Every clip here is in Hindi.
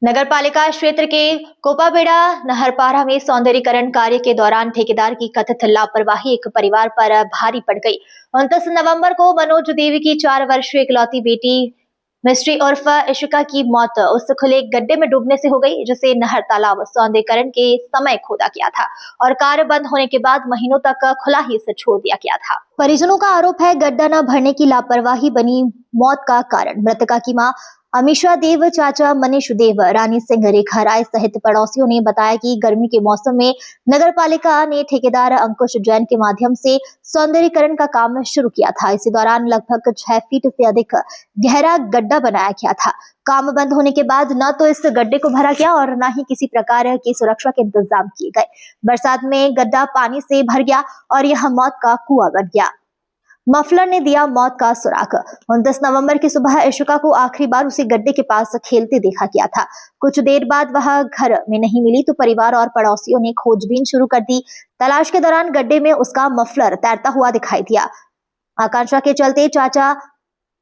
नगरपालिका क्षेत्र के कोपाबेड़ा नहरपारा में सौंदर्यीकरण कार्य के दौरान ठेकेदार की कथित लापरवाही एक परिवार पर भारी पड़ गई। 29 नवंबर को मनोज देवी की 4 वर्षीय इकलौती बेटी मिस्ट्री उर्फ इशिका की मौत उस खुले गड्ढे में डूबने से हो गई, जिसे नहर तालाब सौंदर्यीकरण के समय खोदा गया था और कार्य बंद होने के बाद महीनों तक खुला ही इसे छोड़ दिया गया था। परिजनों का आरोप है गड्ढा न भरने की लापरवाही बनी मौत का कारण। मृतका की मां अमीशा देव, चाचा मनीष देव, रानी सिंह, रेखा राय सहित पड़ोसियों ने बताया कि गर्मी के मौसम में नगरपालिका ने ठेकेदार अंकुश जैन के माध्यम से सौंदर्यीकरण का काम शुरू किया था। इसी दौरान लगभग 6 फीट से अधिक गहरा गड्ढा बनाया गया था। काम बंद होने के बाद न तो इस गड्ढे को भरा गया और न ही किसी प्रकार की सुरक्षा के इंतजाम किए गए। बरसात में गड्ढा पानी से भर गया और यह मौत का कुआं बन गया। मफलर ने दिया मौत का सुराग। 29 नवंबर की सुबह इशिका को आखिरी बार उसी गड्ढे के पास खेलते देखा गया था। कुछ देर बाद वह घर में नहीं मिली तो परिवार और पड़ोसियों ने खोजबीन शुरू कर दी। तलाश के दौरान गड्ढे में उसका मफलर तैरता हुआ दिखाई दिया। आकांक्षा के चलते चाचा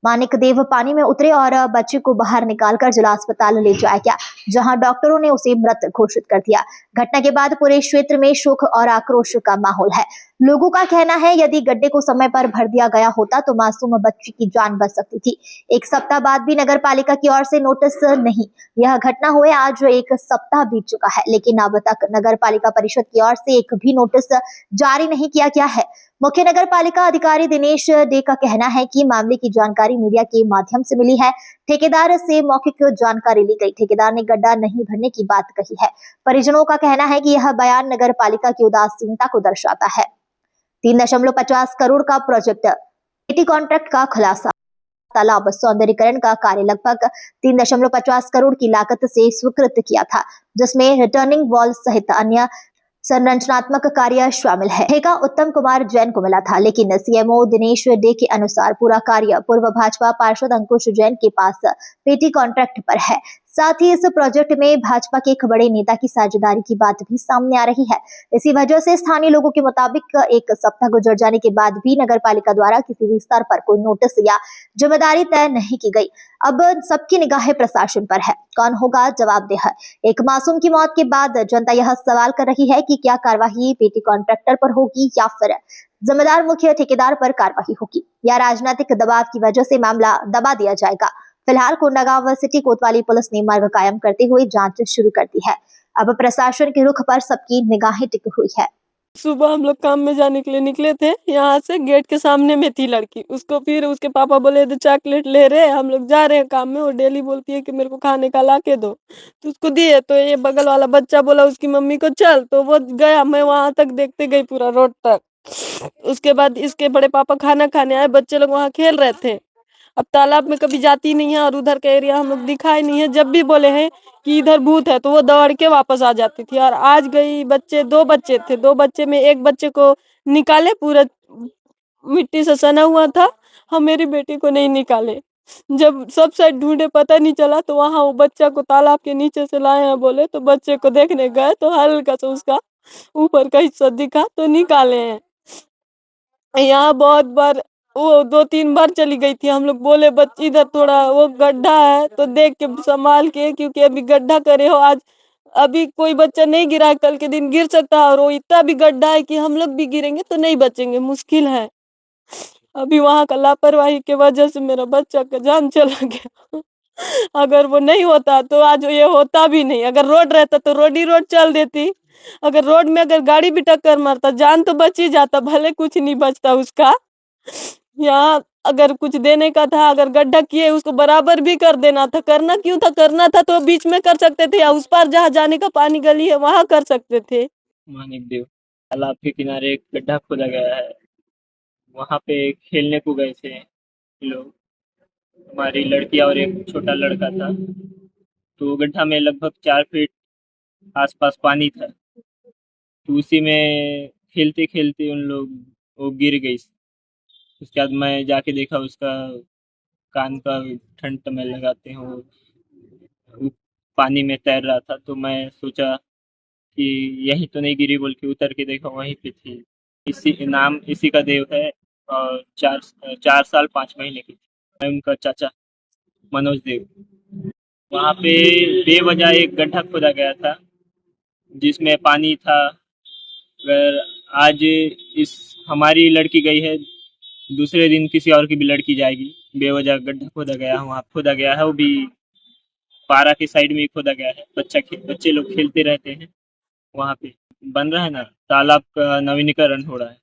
मानिक देव पानी में उतरे और बच्चे को बाहर निकालकर जिला अस्पताल ले जाया गया, जहां डॉक्टरों ने उसे मृत घोषित कर दिया। घटना के बाद पूरे क्षेत्र में शोक और आक्रोश का माहौल है। लोगों का कहना है यदि गड्ढे को समय पर भर दिया गया होता तो मासूम बच्ची की जान बच सकती थी। 1 सप्ताह बाद भी नगर पालिका की ओर से नोटिस नहीं। यह घटना हुए आज 1 सप्ताह बीत चुका है, लेकिन अब तक नगर पालिका परिषद की ओर से एक भी नोटिस जारी नहीं किया गया है। मुख्य नगर पालिका अधिकारी दिनेश डे का कहना है कि मामले की जानकारी मीडिया के माध्यम से मिली है। ठेकेदार से मौखिक जानकारी ली गई। ठेकेदार ने गड्ढा नहीं भरने की बात कही है। परिजनों का कहना है कि यह बयान नगर पालिका की उदासीनता को दर्शाता है। 3.50 करोड़ का प्रोजेक्ट पेटी कॉन्ट्रैक्ट का खुलासा। तालाब सौंदर्यीकरण का कार्य लगभग 3.50 करोड़ की लागत से स्वीकृत किया था, जिसमें रिटर्निंग वॉल सहित अन्य संरचनात्मक कार्य शामिल है। ठेका उत्तम कुमार जैन को मिला था, लेकिन सीएमओ दिनेश डे के अनुसार पूरा कार्य पूर्व भाजपा पार्षद अंकुश जैन के पास पेटी कॉन्ट्रैक्ट पर है। साथ ही इस प्रोजेक्ट में भाजपा के एक बड़े नेता की साझेदारी की बात भी सामने आ रही है। इसी वजह से स्थानीय लोगों के मुताबिक 1 सप्ताह गुजर जाने के बाद भी नगर पालिका द्वारा किसी भी स्तर पर कोई नोटिस या जिम्मेदारी तय नहीं की गई। अब सबकी निगाहें प्रशासन पर है। कौन होगा जवाबदेह? एक मासूम की मौत के बाद जनता यह सवाल कर रही है कि क्या कार्यवाही पेटी कॉन्ट्रैक्टर पर होगी या फिर जिम्मेदार मुख्य ठेकेदार पर कार्यवाही होगी, या राजनीतिक दबाव की वजह से मामला दबा दिया जाएगा। फिलहाल कोंडागांव सिटी कोतवाली पुलिस ने मार्ग कायम करते हुए जांच शुरू कर दी है। अब प्रशासन के रुख पर सबकी निगाहें टिकी हुई है। सुबह हम लोग काम में जाने के लिए निकले थे। यहाँ से गेट के सामने में थी लड़की। उसको फिर उसके पापा बोले थे चॉकलेट ले रहे, हम लोग जा रहे हैं काम में। वो डेली बोलती है कि मेरे को खाने का ला के दो, तो उसको दिए। तो ये बगल वाला बच्चा बोला उसकी मम्मी को चल, तो वो गया। मैं वहां तक देखते गई पूरा रोड तक। उसके बाद इसके बड़े पापा खाना खाने आए, बच्चे लोग वहाँ खेल रहे थे। अब तालाब में कभी जाती नहीं है और उधर का एरिया हम लोग दिखाई नहीं है। जब भी बोले हैं कि इधर भूत है तो वो दौड़ के वापस आ जाती थी। और आज गई, बच्चे 2 बच्चे थे, 2 बच्चे में एक बच्चे को निकाले, पूरा मिट्टी से सना हुआ था। हम मेरी बेटी को नहीं निकाले। जब सब साइड ढूंढे पता नहीं चला, तो वहां वो बच्चा को तालाब के नीचे से लाए हैं बोले, तो बच्चे को देखने गए तो हल्का सा उसका ऊपर का हिस्सा दिखा तो निकाले हैं। यहाँ बहुत बार, वो 2-3 बार चली गई थी। हम लोग बोले बच्ची इधर थोड़ा वो गड्ढा है तो देख के संभाल के, क्योंकि अभी गड्ढा करे हो, आज अभी कोई बच्चा नहीं गिरा है, कल के दिन गिर सकता है। और वो इतना भी गड्ढा है कि हम लोग भी गिरेंगे तो नहीं बचेंगे, मुश्किल है। अभी वहां का लापरवाही के वजह से मेरा बच्चा का जान चला गया। अगर वो नहीं होता तो आज ये होता भी नहीं। अगर रोड रहता तो रोड ही रोड चल देती। अगर रोड में अगर गाड़ी भी टक्कर मारता, जान तो बच ही जाता, भले कुछ नहीं बचता उसका। यहाँ अगर कुछ देने का था, अगर गड्ढा किए उसको बराबर भी कर देना था। करना क्यों था? करना था तो बीच में कर सकते थे, या उस पार जहाँ जाने का पानी गली है वहां कर सकते थे। मानिक देव तालाब के किनारे एक गड्ढा खोदा गया है। वहां पे खेलने को गए थे लोग, हमारी लड़कियां और एक छोटा लड़का था। तो गड्ढा में लगभग 4 फीट आसपास पानी था। तो उसी में खेलते खेलते उन लोग वो गिर गई। उसके बाद मैं जाके देखा, उसका कान का ठंड में लगाते हैं वो पानी में तैर रहा था। तो मैं सोचा कि यहीं तो नहीं गिरी, बोल के उतर के देखा, वहीं पे थी। इसी नाम इसी का देव है और 4 साल 5 महीने की थी। मैं उनका चाचा मनोज देव। वहाँ पे बेवजह एक गड्ढा खोदा गया था जिसमें पानी था। अगर आज इस हमारी लड़की गई है, दूसरे दिन किसी और की भी लड़की जाएगी। बेवजह गड्ढा खोदा गया है, वहाँ खोदा गया है, वो भी पारा के साइड में ही खोदा गया है। बच्चे लोग खेलते रहते हैं वहाँ पे। बन रहा है ना, तालाब का नवीनीकरण हो रहा है।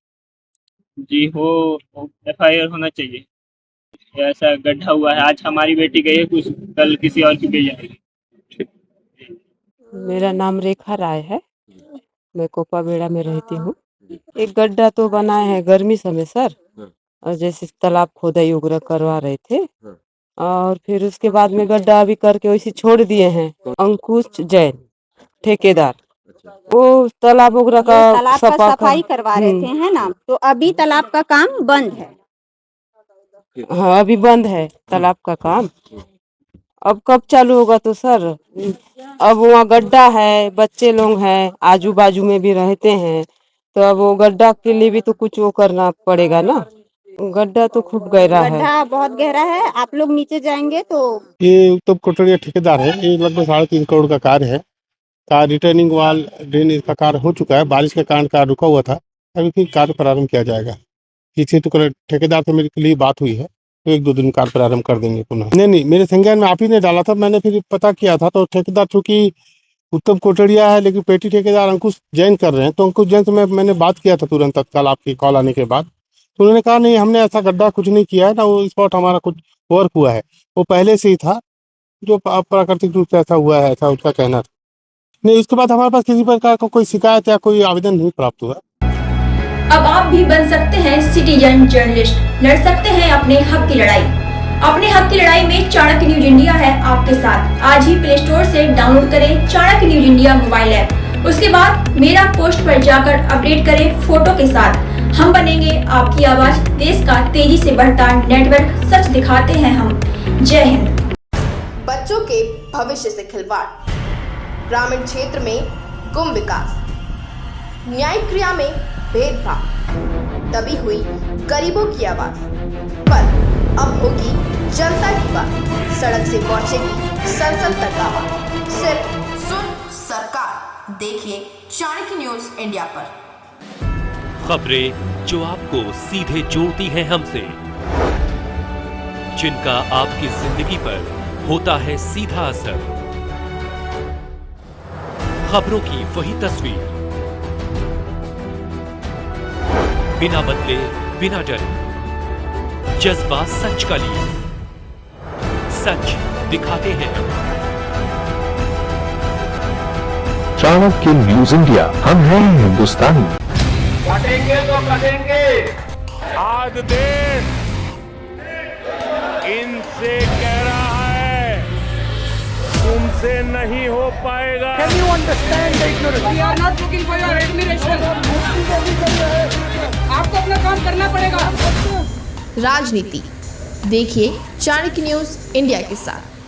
जी हो, FIR होना चाहिए। ऐसा गड्ढा हुआ है, आज हमारी बेटी गई है, कुछ कल किसी और की गई जाएगी। मेरा नाम रेखा राय है, मैं कोपा बेड़ा में रहती हूँ। एक गड्ढा तो बनाए हैं गर्मी समय सर, और जैसे तालाब खोदाई वगैरह करवा रहे थे, और फिर उसके बाद में गड्ढा अभी करके वैसे छोड़ दिए हैं। अंकुश जैन ठेकेदार, वो तालाब वगैरह का तालाब का सफाई करवा रहे थे, है ना? तो अभी तालाब का काम बंद है। हाँ, अभी बंद है तालाब का काम। अब कब चालू होगा तो सर, अब वहाँ गड्ढा है, बच्चे लोग हैं, आजू बाजू में भी रहते हैं, तो अब वो गड्ढा के लिए भी तो कुछ वो करना पड़ेगा ना। गड्ढा तो खूब गहरा है। गड्ढा बहुत गहरा है, आप लोग नीचे जाएंगे तो। ये उत्तम कोटड़िया ठेकेदार है, ये लगभग 3.5 करोड़ का कार्य है। कार रिटर्निंग वाल ड्रेनेज का कार्य हो चुका है, बारिश के कारण कार्य रुका हुआ था, अभी फिर कार्य प्रारंभ किया जाएगा। किसी तो ठेकेदार से मेरी लिए बात हुई है, तो 1-2 दिन कार्य प्रारंभ कर देंगे पुनः। नहीं, मेरे संज्ञान में आप ही ने डाला था, मैंने फिर पता किया था, तो ठेकेदार चूंकि उत्तम कोटड़िया है, लेकिन पेटी ठेकेदार अंकुश जैन कर रहे हैं, तो अंकुश जैन से मैंने बात किया था तुरंत तत्काल आपकी कॉल आने के बाद। तो उन्होंने कहा नहीं, हमने ऐसा गड्ढा कुछ नहीं किया है ना, वो स्पॉट हमारा कुछ वर्क हुआ है, वो पहले से ही था, जो प्राकृतिक रूप से ऐसा हुआ है, ऐसा उसका कहना था। नहीं, उसके बाद हमारे पास किसी प्रकार का कोई शिकायत या कोई आवेदन नहीं प्राप्त हुआ। अब आप भी बन सकते हैं सिटीजन जर्नलिस्ट, लड़ सकते हैं अपने हक की लड़ाई। अपने हक की लड़ाई में चाणक्य न्यूज इंडिया है आपके साथ। आज ही प्ले स्टोर से डाउनलोड करें Chanakya news India mobile app. उसके बाद मेरा पोस्ट पर जाकर अपडेट करें फोटो के साथ। हम बनेंगे आपकी आवाज, देश का तेजी से बढ़ता नेटवर्क, सच दिखाते हैं हम। जय हिंद। बच्चों के भविष्य से खिलवाड़, ग्रामीण क्षेत्र में गुम विकास, न्यायिक क्रिया में भेदभाव, दबी हुई गरीबों की आवाज, पर अब होगी जनता की बात। सड़क से पहुंचेगी संसद तक आवाज। सिर्फ सुन सरकार, देखिए चाणक्य न्यूज इंडिया पर। खबरें जो आपको सीधे जोड़ती हैं हमसे, जिनका आपकी जिंदगी पर होता है सीधा असर। खबरों की वही तस्वीर, बिना बदले बिना डरे, जज्बा सच का लिए, सच दिखाते हैं। चाणक्य न्यूज इंडिया, हम हैं हिंदुस्तानी। कटेंगे तो कटेंगे। आज देश इनसे कह रहा है, तुमसे नहीं हो पाएगा। Can you understand the ignorance? We are not looking for your admiration. आपको अपना काम करना पड़ेगा। राजनीति देखिए चाणक्य न्यूज इंडिया के साथ।